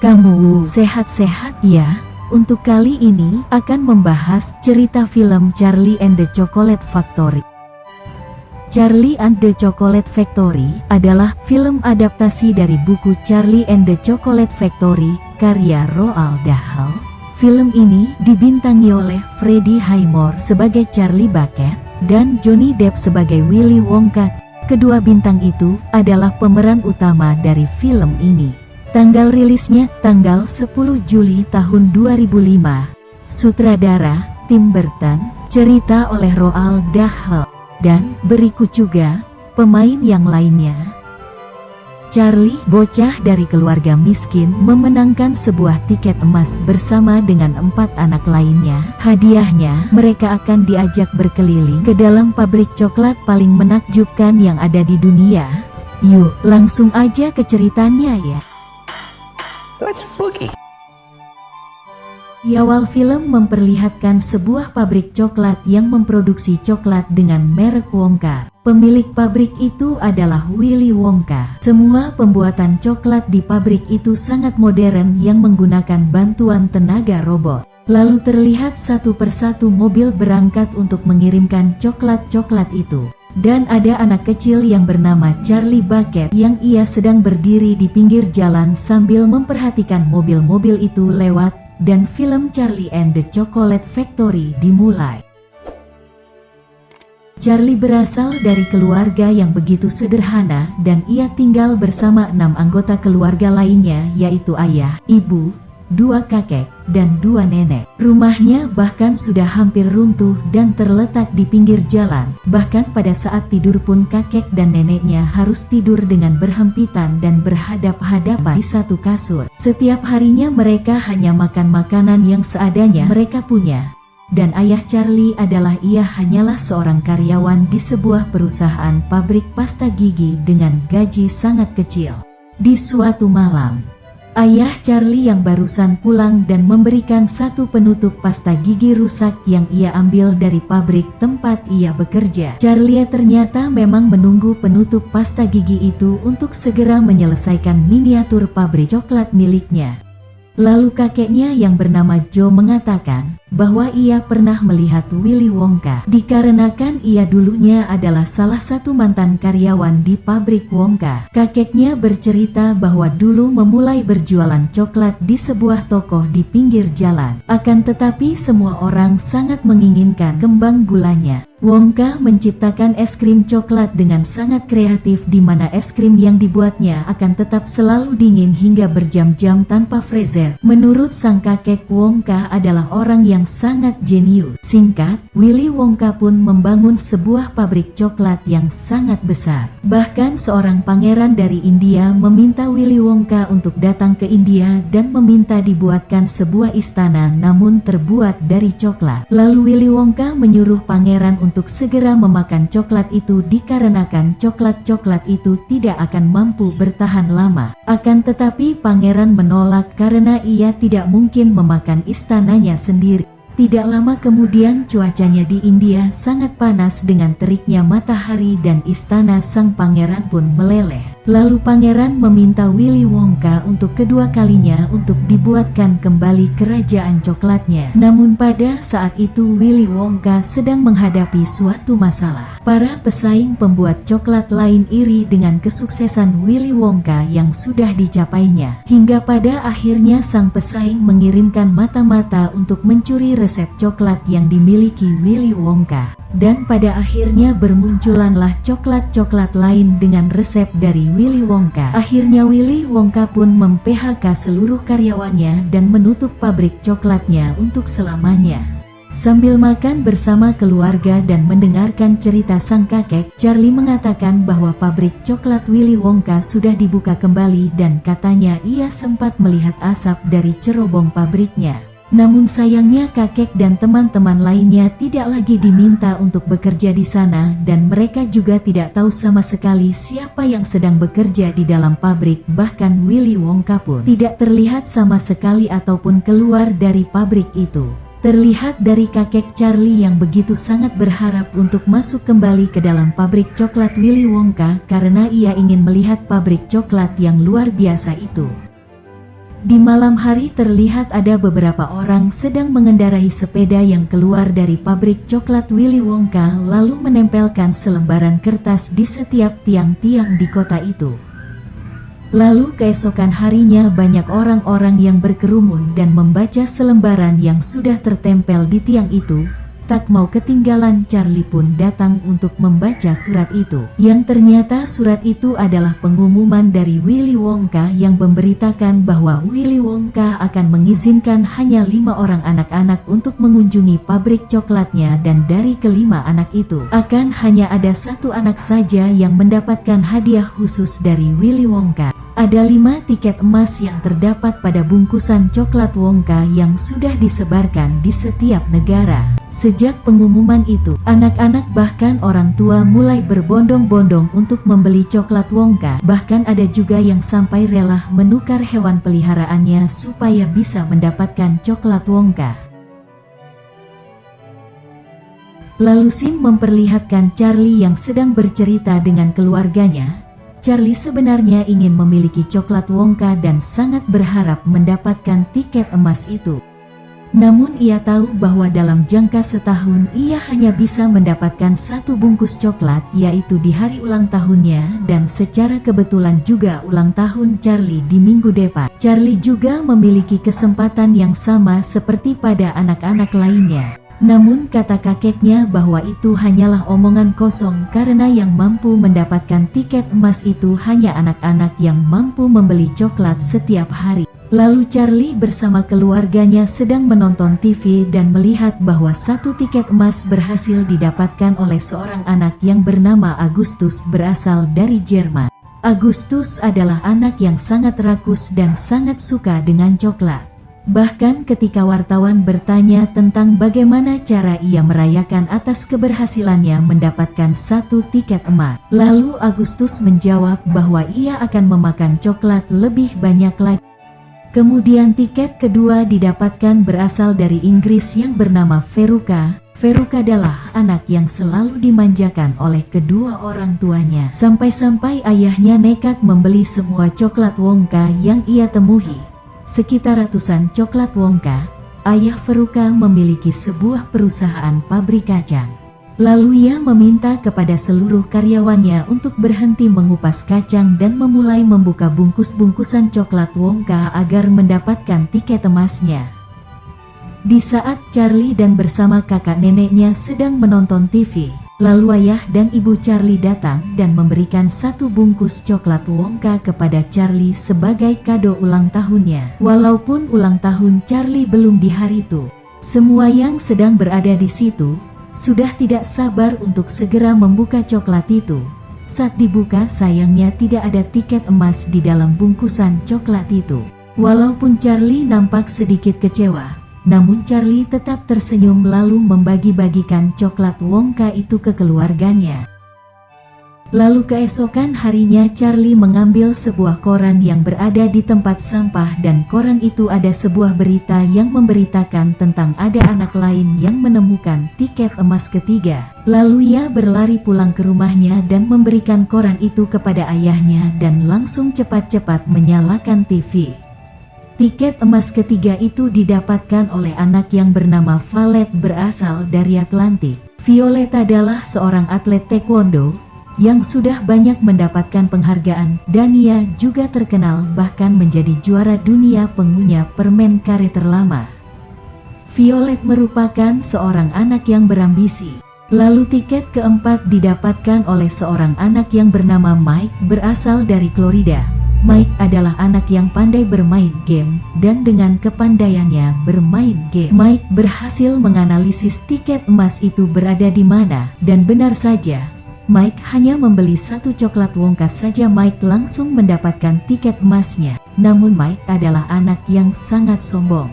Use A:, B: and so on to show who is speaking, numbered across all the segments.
A: Kamu sehat-sehat ya? Untuk kali ini akan membahas cerita film Charlie and the Chocolate Factory. Charlie and the Chocolate Factory adalah film adaptasi dari buku Charlie and the Chocolate Factory karya Roald Dahl. Film ini dibintangi oleh Freddie Highmore sebagai Charlie Bucket dan Johnny Depp sebagai Willy Wonka. Kedua bintang itu adalah pemeran utama dari film ini. Tanggal rilisnya tanggal 10 Juli tahun 2005. Sutradara Tim Burton, cerita oleh Roald Dahl. Dan berikut juga pemain yang lainnya. Charlie, bocah dari keluarga miskin, memenangkan sebuah tiket emas bersama dengan 4 anak lainnya. Hadiahnya, mereka akan diajak berkeliling ke dalam pabrik coklat paling menakjubkan yang ada di dunia. Yuk, langsung aja ke ceritanya ya.
B: Let's boogie.
A: Di awal film memperlihatkan sebuah pabrik coklat yang memproduksi coklat dengan merek Wonka. Pemilik pabrik itu adalah Willy Wonka. Semua pembuatan coklat di pabrik itu sangat modern yang menggunakan bantuan tenaga robot. Lalu terlihat satu persatu mobil berangkat untuk mengirimkan coklat-coklat itu. Dan ada anak kecil yang bernama Charlie Bucket yang ia sedang berdiri di pinggir jalan sambil memperhatikan mobil-mobil itu lewat, dan film Charlie and the Chocolate Factory dimulai. Charlie berasal dari keluarga yang begitu sederhana dan ia tinggal bersama 6 anggota keluarga lainnya, yaitu ayah, ibu, 2 kakek, dan 2 nenek. Rumahnya bahkan sudah hampir runtuh dan terletak di pinggir jalan. Bahkan pada saat tidur pun kakek dan neneknya harus tidur dengan berhempitan dan berhadap-hadapan di satu kasur. Setiap harinya mereka hanya makan makanan yang seadanya mereka punya. Dan ayah Charlie ia hanyalah seorang karyawan di sebuah perusahaan pabrik pasta gigi dengan gaji sangat kecil. Di suatu malam, ayah Charlie yang barusan pulang dan memberikan satu penutup pasta gigi rusak yang ia ambil dari pabrik tempat ia bekerja. Charlie ternyata memang menunggu penutup pasta gigi itu untuk segera menyelesaikan miniatur pabrik coklat miliknya. Lalu kakeknya yang bernama Joe mengatakan bahwa ia pernah melihat Willy Wonka dikarenakan ia dulunya adalah salah satu mantan karyawan di pabrik Wonka. Kakeknya bercerita bahwa dulu memulai berjualan coklat di sebuah toko di pinggir jalan. Akan tetapi semua orang sangat menginginkan kembang gulanya. Wonka menciptakan es krim coklat dengan sangat kreatif di mana es krim yang dibuatnya akan tetap selalu dingin hingga berjam-jam tanpa freezer. Menurut sang kakek, Wonka adalah orang yang sangat jenius. Singkat, Willy Wonka pun membangun sebuah pabrik coklat yang sangat besar. Bahkan seorang pangeran dari India meminta Willy Wonka untuk datang ke India dan meminta dibuatkan sebuah istana namun terbuat dari coklat. Lalu Willy Wonka menyuruh pangeran untuk segera memakan coklat itu dikarenakan coklat-coklat itu tidak akan mampu bertahan lama. Akan tetapi pangeran menolak karena ia tidak mungkin memakan istananya sendiri. Tidak lama kemudian cuacanya di India sangat panas dengan teriknya matahari dan istana sang pangeran pun meleleh. Lalu pangeran meminta Willy Wonka untuk kedua kalinya untuk dibuatkan kembali kerajaan coklatnya. Namun pada saat itu Willy Wonka sedang menghadapi suatu masalah. Para pesaing pembuat coklat lain iri dengan kesuksesan Willy Wonka yang sudah dicapainya. Hingga pada akhirnya sang pesaing mengirimkan mata-mata untuk mencuri resep coklat yang dimiliki Willy Wonka. Dan pada akhirnya bermunculanlah coklat-coklat lain dengan resep dari Willy Wonka. Akhirnya Willy Wonka pun mem-PHK seluruh karyawannya dan menutup pabrik coklatnya untuk selamanya. Sambil makan bersama keluarga dan mendengarkan cerita sang kakek, Charlie mengatakan bahwa pabrik coklat Willy Wonka sudah dibuka kembali dan katanya ia sempat melihat asap dari cerobong pabriknya. Namun sayangnya kakek dan teman-teman lainnya tidak lagi diminta untuk bekerja di sana dan mereka juga tidak tahu sama sekali siapa yang sedang bekerja di dalam pabrik. Bahkan Willy Wonka pun tidak terlihat sama sekali ataupun keluar dari pabrik itu. Terlihat dari kakek Charlie yang begitu sangat berharap untuk masuk kembali ke dalam pabrik coklat Willy Wonka karena ia ingin melihat pabrik coklat yang luar biasa itu. Di malam hari terlihat ada beberapa orang sedang mengendarai sepeda yang keluar dari pabrik coklat Willy Wonka lalu menempelkan selembaran kertas di setiap tiang-tiang di kota itu. Lalu keesokan harinya banyak orang-orang yang berkerumun dan membaca selembaran yang sudah tertempel di tiang itu. Tak mau ketinggalan, Charlie pun datang untuk membaca surat itu. Yang ternyata surat itu adalah pengumuman dari Willy Wonka yang memberitakan bahwa Willy Wonka akan mengizinkan hanya 5 orang anak-anak untuk mengunjungi pabrik coklatnya, dan dari kelima anak itu akan hanya ada 1 anak saja yang mendapatkan hadiah khusus dari Willy Wonka. Ada 5 tiket emas yang terdapat pada bungkusan coklat Wonka yang sudah disebarkan di setiap negara. Sejak pengumuman itu, anak-anak bahkan orang tua mulai berbondong-bondong untuk membeli coklat Wonka. Bahkan ada juga yang sampai rela menukar hewan peliharaannya supaya bisa mendapatkan coklat Wonka. Lalu Sim memperlihatkan Charlie yang sedang bercerita dengan keluarganya. Charlie sebenarnya ingin memiliki coklat Wonka dan sangat berharap mendapatkan tiket emas itu. Namun ia tahu bahwa dalam jangka setahun ia hanya bisa mendapatkan 1 bungkus coklat, yaitu di hari ulang tahunnya, dan secara kebetulan juga ulang tahun Charlie di minggu depan. Charlie juga memiliki kesempatan yang sama seperti pada anak-anak lainnya. Namun kata kakeknya bahwa itu hanyalah omongan kosong karena yang mampu mendapatkan tiket emas itu hanya anak-anak yang mampu membeli coklat setiap hari. Lalu Charlie bersama keluarganya sedang menonton TV dan melihat bahwa 1 tiket emas berhasil didapatkan oleh seorang anak yang bernama Agustus berasal dari Jerman. Agustus adalah anak yang sangat rakus dan sangat suka dengan coklat. Bahkan ketika wartawan bertanya tentang bagaimana cara ia merayakan atas keberhasilannya mendapatkan 1 tiket emas, lalu Agustus menjawab bahwa ia akan memakan coklat lebih banyak lagi. Kemudian tiket kedua didapatkan berasal dari Inggris yang bernama Veruca. Veruca adalah anak yang selalu dimanjakan oleh kedua orang tuanya, sampai-sampai ayahnya nekat membeli semua coklat Wonka yang ia temui. Sekitar ratusan coklat Wonka. Ayah Veruca memiliki sebuah perusahaan pabrik kacang. Lalu ia meminta kepada seluruh karyawannya untuk berhenti mengupas kacang dan memulai membuka bungkus-bungkusan coklat Wonka agar mendapatkan tiket emasnya. Di saat Charlie dan bersama kakak neneknya sedang menonton TV, lalu ayah dan ibu Charlie datang dan memberikan 1 bungkus coklat Wonka kepada Charlie sebagai kado ulang tahunnya. Walaupun ulang tahun Charlie belum di hari itu, semua yang sedang berada di situ sudah tidak sabar untuk segera membuka coklat itu. Saat dibuka, sayangnya tidak ada tiket emas di dalam bungkusan coklat itu. Walaupun Charlie nampak sedikit kecewa, namun Charlie tetap tersenyum lalu membagi-bagikan coklat Wonka itu ke keluarganya. Lalu keesokan harinya Charlie mengambil sebuah koran yang berada di tempat sampah, dan koran itu ada sebuah berita yang memberitakan tentang ada anak lain yang menemukan tiket emas ketiga. Lalu ia berlari pulang ke rumahnya dan memberikan koran itu kepada ayahnya dan langsung cepat-cepat menyalakan TV. Tiket emas ketiga itu didapatkan oleh anak yang bernama Violet berasal dari Atlantik. Violet adalah seorang atlet taekwondo yang sudah banyak mendapatkan penghargaan, dan ia juga terkenal bahkan menjadi juara dunia pengunyah permen karet terlama. Violet merupakan seorang anak yang berambisi. Lalu tiket keempat didapatkan oleh seorang anak yang bernama Mike berasal dari Florida. Mike adalah anak yang pandai bermain game, dan dengan kepandaiannya bermain game, Mike berhasil menganalisis tiket emas itu berada di mana, dan benar saja, Mike hanya membeli 1 coklat Wonka saja. Mike langsung mendapatkan tiket emasnya. Namun Mike adalah anak yang sangat sombong.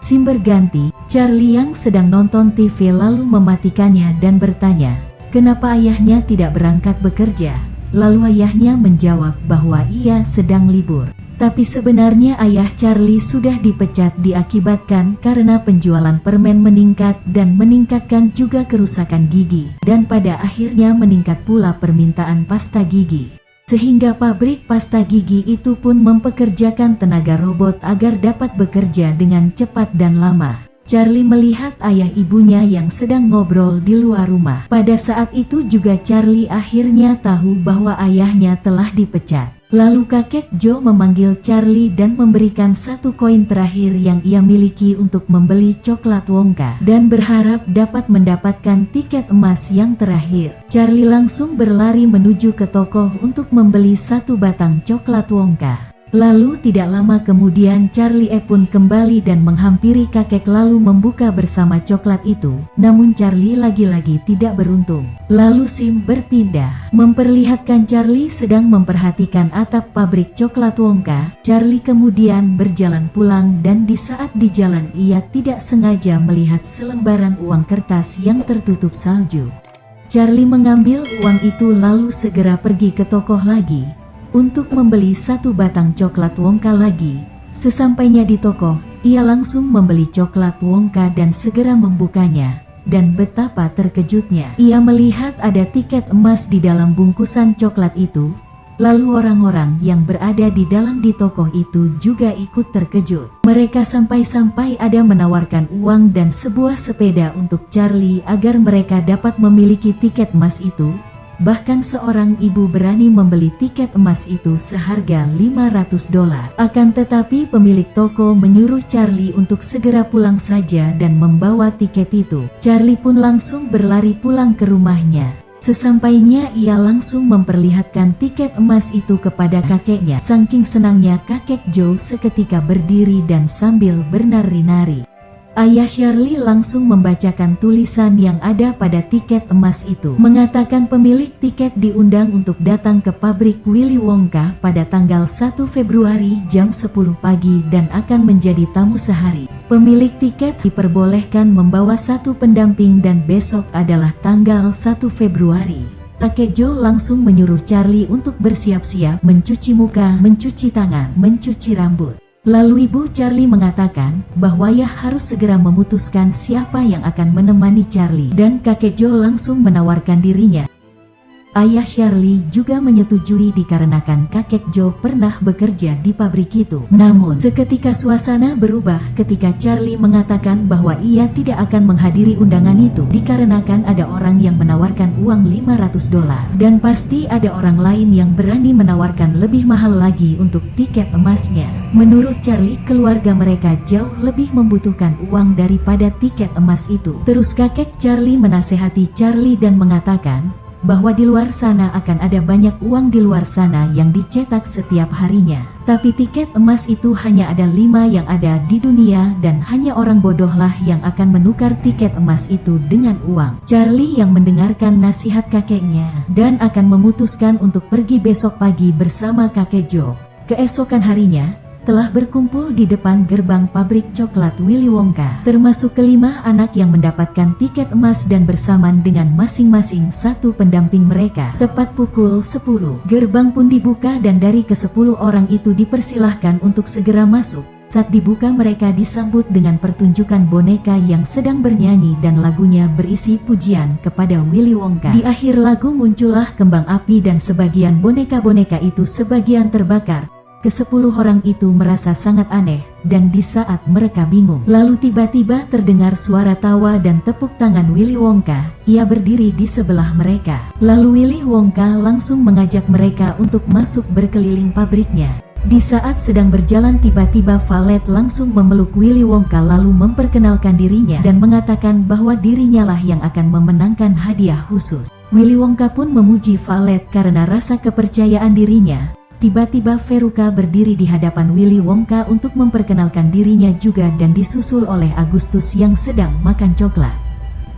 A: Sim berganti, Charlie yang sedang nonton TV lalu mematikannya dan bertanya, kenapa ayahnya tidak berangkat bekerja? Lalu ayahnya menjawab bahwa ia sedang libur. Tapi sebenarnya ayah Charlie sudah dipecat diakibatkan karena penjualan permen meningkat dan meningkatkan juga kerusakan gigi, dan pada akhirnya meningkat pula permintaan pasta gigi. Sehingga pabrik pasta gigi itu pun mempekerjakan tenaga robot agar dapat bekerja dengan cepat dan lama. Charlie melihat ayah ibunya yang sedang ngobrol di luar rumah. Pada saat itu juga Charlie akhirnya tahu bahwa ayahnya telah dipecat. Lalu kakek Joe memanggil Charlie dan memberikan satu koin terakhir yang ia miliki untuk membeli coklat Wonka dan berharap dapat mendapatkan tiket emas yang terakhir. Charlie langsung berlari menuju ke toko untuk membeli satu batang coklat Wonka. Lalu tidak lama kemudian Charlie pun kembali dan menghampiri kakek lalu membuka bersama coklat itu. Namun Charlie lagi-lagi tidak beruntung. Lalu Sim berpindah, memperlihatkan Charlie sedang memperhatikan atap pabrik coklat Wonka. Charlie kemudian berjalan pulang dan di saat di jalan ia tidak sengaja melihat selembaran uang kertas yang tertutup salju. Charlie mengambil uang itu lalu segera pergi ke toko lagi untuk membeli satu batang coklat Wonka lagi. Sesampainya di toko, ia langsung membeli coklat Wonka dan segera membukanya. Dan betapa terkejutnya, ia melihat ada tiket emas di dalam bungkusan coklat itu. Lalu orang-orang yang berada di dalam di toko itu juga ikut terkejut. Mereka sampai-sampai ada menawarkan uang dan sebuah sepeda untuk Charlie agar mereka dapat memiliki tiket emas itu. Bahkan seorang ibu berani membeli tiket emas itu seharga $500. Akan tetapi pemilik toko menyuruh Charlie untuk segera pulang saja dan membawa tiket itu. Charlie pun langsung berlari pulang ke rumahnya. Sesampainya ia langsung memperlihatkan tiket emas itu kepada kakeknya. Saking senangnya kakek Joe seketika berdiri dan sambil bernari-nari. Ayah Charlie langsung membacakan tulisan yang ada pada tiket emas itu. Mengatakan pemilik tiket diundang untuk datang ke pabrik Willy Wonka pada tanggal 1 Februari jam 10 pagi dan akan menjadi tamu sehari. Pemilik tiket diperbolehkan membawa satu pendamping dan besok adalah tanggal 1 Februari. Kakek Joe langsung menyuruh Charlie untuk bersiap-siap, mencuci muka, mencuci tangan, mencuci rambut. Lalu ibu Charlie mengatakan bahwa ia harus segera memutuskan siapa yang akan menemani Charlie dan kakek Joe langsung menawarkan dirinya. Ayah Charlie juga menyetujui dikarenakan kakek Joe pernah bekerja di pabrik itu. Namun, seketika suasana berubah ketika Charlie mengatakan bahwa ia tidak akan menghadiri undangan itu dikarenakan ada orang yang menawarkan uang $500 dan pasti ada orang lain yang berani menawarkan lebih mahal lagi untuk tiket emasnya. Menurut Charlie, keluarga mereka jauh lebih membutuhkan uang daripada tiket emas itu. Terus kakek Charlie menasehati Charlie dan mengatakan bahwa di luar sana akan ada banyak uang di luar sana yang dicetak setiap harinya. Tapi tiket emas itu hanya ada 5 yang ada di dunia dan hanya orang bodohlah yang akan menukar tiket emas itu dengan uang. Charlie yang mendengarkan nasihat kakeknya dan akan memutuskan untuk pergi besok pagi bersama kakek Joe. Keesokan harinya, telah berkumpul di depan gerbang pabrik coklat Willy Wonka, termasuk kelima anak yang mendapatkan tiket emas dan bersamaan dengan masing-masing satu pendamping mereka. Tepat pukul 10, gerbang pun dibuka dan dari ke-10 orang itu dipersilahkan untuk segera masuk. Saat dibuka mereka disambut dengan pertunjukan boneka yang sedang bernyanyi dan lagunya berisi pujian kepada Willy Wonka. Di akhir lagu muncullah kembang api dan sebagian boneka-boneka itu sebagian terbakar. Ke-10 orang itu merasa sangat aneh, dan di saat mereka bingung, lalu tiba-tiba terdengar suara tawa dan tepuk tangan Willy Wonka. Ia berdiri di sebelah mereka. Lalu Willy Wonka langsung mengajak mereka untuk masuk berkeliling pabriknya. Di saat sedang berjalan tiba-tiba valet langsung memeluk Willy Wonka lalu memperkenalkan dirinya dan mengatakan bahwa dirinya lah yang akan memenangkan hadiah khusus. Willy Wonka pun memuji valet karena rasa kepercayaan dirinya. Tiba-tiba Veruca berdiri di hadapan Willy Wonka untuk memperkenalkan dirinya juga dan disusul oleh Agustus yang sedang makan coklat.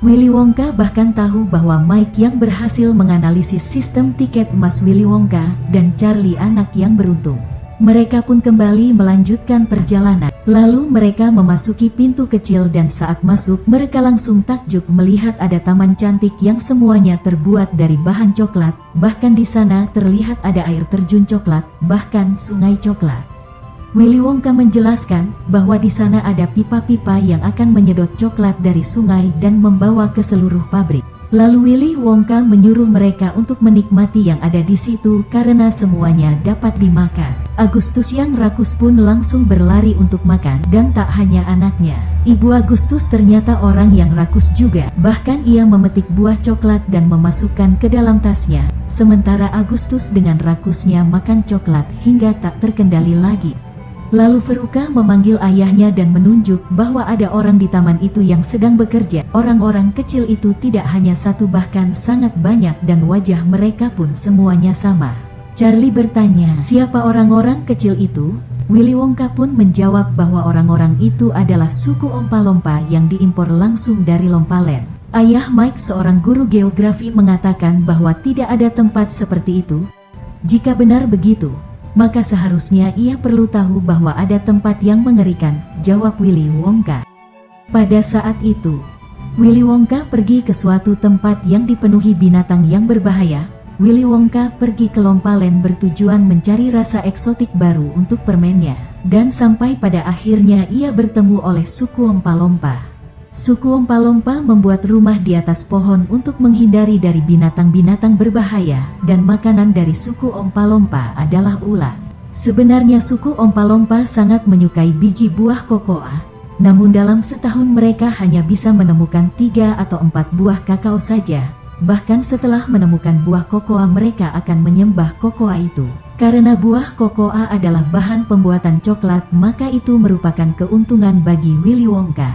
A: Willy Wonka bahkan tahu bahwa Mike yang berhasil menganalisis sistem tiket emas Willy Wonka dan Charlie anak yang beruntung. Mereka pun kembali melanjutkan perjalanan. Lalu mereka memasuki pintu kecil dan saat masuk mereka langsung takjub melihat ada taman cantik yang semuanya terbuat dari bahan coklat. Bahkan di sana terlihat ada air terjun coklat, bahkan sungai coklat. Willy Wonka menjelaskan bahwa di sana ada pipa-pipa yang akan menyedot coklat dari sungai dan membawa ke seluruh pabrik. Lalu Willy Wonka menyuruh mereka untuk menikmati yang ada di situ karena semuanya dapat dimakan. Agustus yang rakus pun langsung berlari untuk makan, dan tak hanya anaknya. Ibu Agustus ternyata orang yang rakus juga. Bahkan ia memetik buah coklat dan memasukkan ke dalam tasnya. Sementara Agustus dengan rakusnya makan coklat hingga tak terkendali lagi. Lalu Veruca memanggil ayahnya dan menunjuk bahwa ada orang di taman itu yang sedang bekerja. Orang-orang kecil itu tidak hanya satu, bahkan sangat banyak, dan wajah mereka pun semuanya sama. Charlie bertanya, siapa orang-orang kecil itu? Willy Wonka pun menjawab bahwa orang-orang itu adalah suku Ompa-Lompa yang diimpor langsung dari Lompaland. Ayah Mike, seorang guru geografi, mengatakan bahwa tidak ada tempat seperti itu. Jika benar begitu, maka seharusnya ia perlu tahu bahwa ada tempat yang mengerikan, jawab Willy Wonka. Pada saat itu, Willy Wonka pergi ke suatu tempat yang dipenuhi binatang yang berbahaya. Willy Wonka pergi ke Lompaland bertujuan mencari rasa eksotik baru untuk permennya. Dan sampai pada akhirnya ia bertemu oleh suku Ompa-Lompa. Suku Ompa-Lompa membuat rumah di atas pohon untuk menghindari dari binatang-binatang berbahaya, dan makanan dari suku Ompa-Lompa adalah ulat. Sebenarnya suku Ompa-Lompa sangat menyukai biji buah kokoa, namun dalam setahun mereka hanya bisa menemukan 3 atau 4 buah kakao saja. Bahkan setelah menemukan buah kokoa, mereka akan menyembah kokoa itu. Karena buah kokoa adalah bahan pembuatan coklat, maka itu merupakan keuntungan bagi Willy Wonka.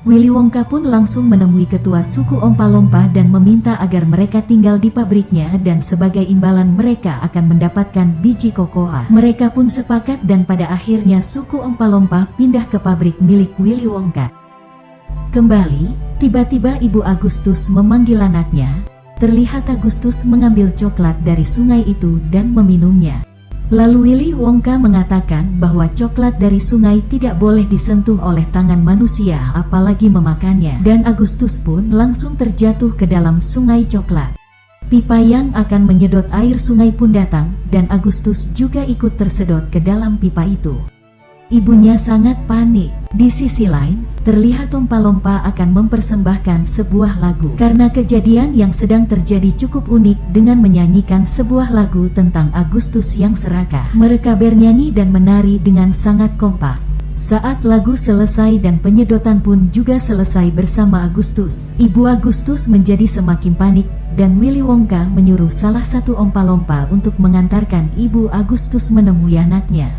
A: Willy Wonka pun langsung menemui ketua suku Ompa-Lompa dan meminta agar mereka tinggal di pabriknya, dan sebagai imbalan mereka akan mendapatkan biji kokoa. Mereka pun sepakat dan pada akhirnya suku Ompa-Lompa pindah ke pabrik milik Willy Wonka. Kembali, tiba-tiba Ibu Agustus memanggil anaknya. Terlihat Agustus mengambil coklat dari sungai itu dan meminumnya. Lalu Willy Wonka mengatakan bahwa coklat dari sungai tidak boleh disentuh oleh tangan manusia, apalagi memakannya. Dan Agustus pun langsung terjatuh ke dalam sungai coklat. Pipa yang akan menyedot air sungai pun datang, dan Agustus juga ikut tersedot ke dalam pipa itu. Ibunya sangat panik. Di sisi lain, terlihat Ompa-Lompa akan mempersembahkan sebuah lagu. Karena kejadian yang sedang terjadi cukup unik dengan menyanyikan sebuah lagu tentang Agustus yang serakah. Mereka bernyanyi dan menari dengan sangat kompak. Saat lagu selesai dan penyedotan pun juga selesai bersama Agustus, Ibu Agustus menjadi semakin panik, dan Willy Wonka menyuruh salah satu Ompa-Lompa untuk mengantarkan Ibu Agustus menemui anaknya.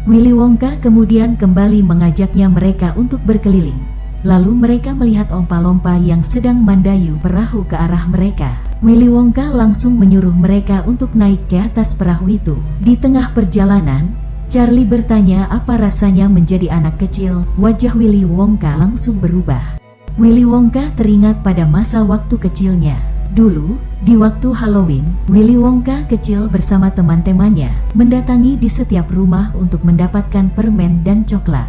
A: Willy Wonka kemudian kembali mengajaknya mereka untuk berkeliling. Lalu mereka melihat Ompa-Lompa yang sedang mendayu perahu ke arah mereka. Willy Wonka langsung menyuruh mereka untuk naik ke atas perahu itu. Di tengah perjalanan, Charlie bertanya apa rasanya menjadi anak kecil. Wajah Willy Wonka langsung berubah. Willy Wonka teringat pada masa waktu kecilnya. Dulu, di waktu Halloween, Willy Wonka kecil bersama teman-temannya mendatangi di setiap rumah untuk mendapatkan permen dan coklat.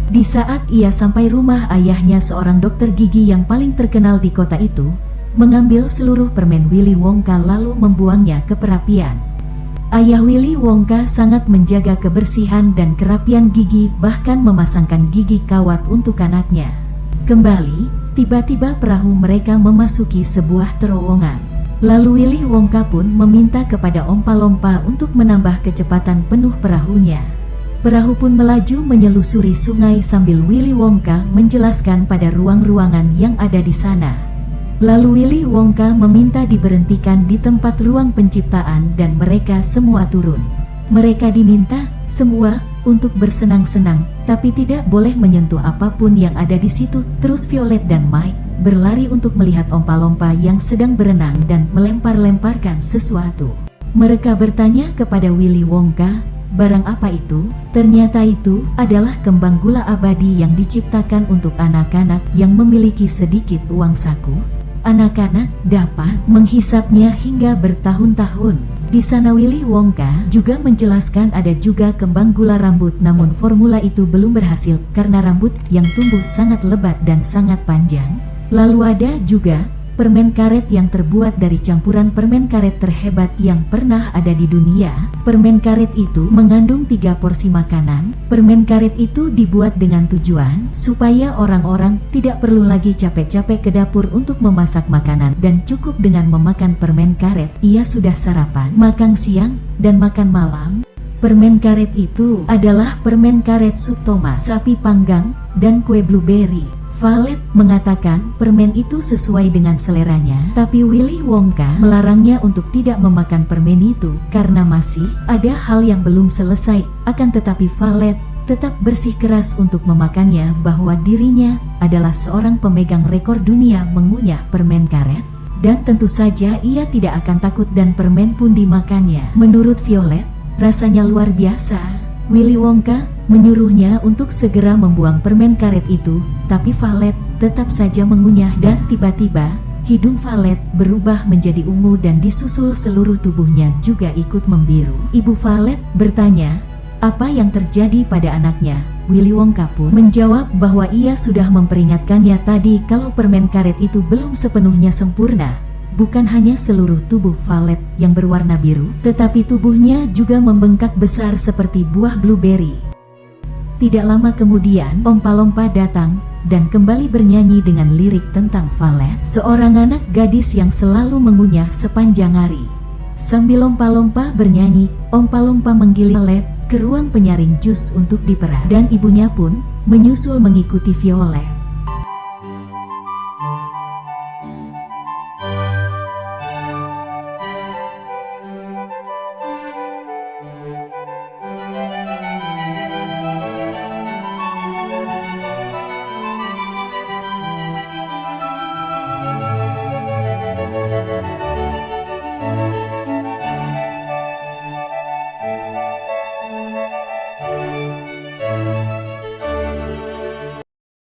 A: Di saat ia sampai rumah ayahnya, seorang dokter gigi yang paling terkenal di kota itu, mengambil seluruh permen Willy Wonka lalu membuangnya ke perapian. Ayah Willy Wonka sangat menjaga kebersihan dan kerapian gigi, bahkan memasangkan gigi kawat untuk anaknya. Kembali, tiba-tiba perahu mereka memasuki sebuah terowongan. Lalu Willy Wonka pun meminta kepada Ompa-Lompa untuk menambah kecepatan penuh perahunya. Perahu pun melaju menyelusuri sungai sambil Willy Wonka menjelaskan pada ruang-ruangan yang ada di sana. Lalu Willy Wonka meminta diberhentikan di tempat ruang penciptaan dan mereka semua turun. Mereka diminta semua untuk bersenang-senang, tapi tidak boleh menyentuh apapun yang ada di situ. Terus Violet dan Mike berlari untuk melihat Ompa-Lompa yang sedang berenang dan melempar-lemparkan sesuatu. Mereka bertanya kepada Willy Wonka, barang apa itu? Ternyata itu adalah kembang gula abadi yang diciptakan untuk anak-anak yang memiliki sedikit uang saku. Anak-anak dapat menghisapnya hingga bertahun-tahun. Di sana Willy Wonka juga menjelaskan ada juga kembang gula rambut, namun formula itu belum berhasil karena rambut yang tumbuh sangat lebat dan sangat panjang. Lalu ada juga permen karet yang terbuat dari campuran permen karet terhebat yang pernah ada di dunia. Permen karet itu mengandung 3 porsi makanan. Permen karet itu dibuat dengan tujuan supaya orang-orang tidak perlu lagi capek-capek ke dapur untuk memasak makanan, dan cukup dengan memakan permen karet, ia sudah sarapan, makan siang, dan makan malam. Permen karet itu adalah permen karet sup tomat, sapi panggang, dan kue blueberry. Valet mengatakan permen itu sesuai dengan seleranya, tapi Willy Wonka melarangnya untuk tidak memakan permen itu karena masih ada hal yang belum selesai. Akan tetapi Valet tetap bersikeras untuk memakannya, bahwa dirinya adalah seorang pemegang rekor dunia mengunyah permen karet, dan tentu saja ia tidak akan takut dan permen pun dimakannya. Menurut Violet, rasanya luar biasa. Willy Wonka menyuruhnya untuk segera membuang permen karet itu, tapi Valet tetap saja mengunyah, dan tiba-tiba hidung Valet berubah menjadi ungu dan disusul seluruh tubuhnya juga ikut membiru. Ibu Valet bertanya, apa yang terjadi pada anaknya? Willy Wonka pun menjawab bahwa ia sudah memperingatkannya tadi kalau permen karet itu belum sepenuhnya sempurna. Bukan hanya seluruh tubuh Valet yang berwarna biru, tetapi tubuhnya juga membengkak besar seperti buah blueberry. Tidak lama kemudian, Ompa-Lompa datang dan kembali bernyanyi dengan lirik tentang Valet, seorang anak gadis yang selalu mengunyah sepanjang hari. Sambil Ompa-Lompa bernyanyi, Ompa-Lompa menggiling Valet ke ruang penyaring jus untuk diperas, dan ibunya pun menyusul mengikuti Violet.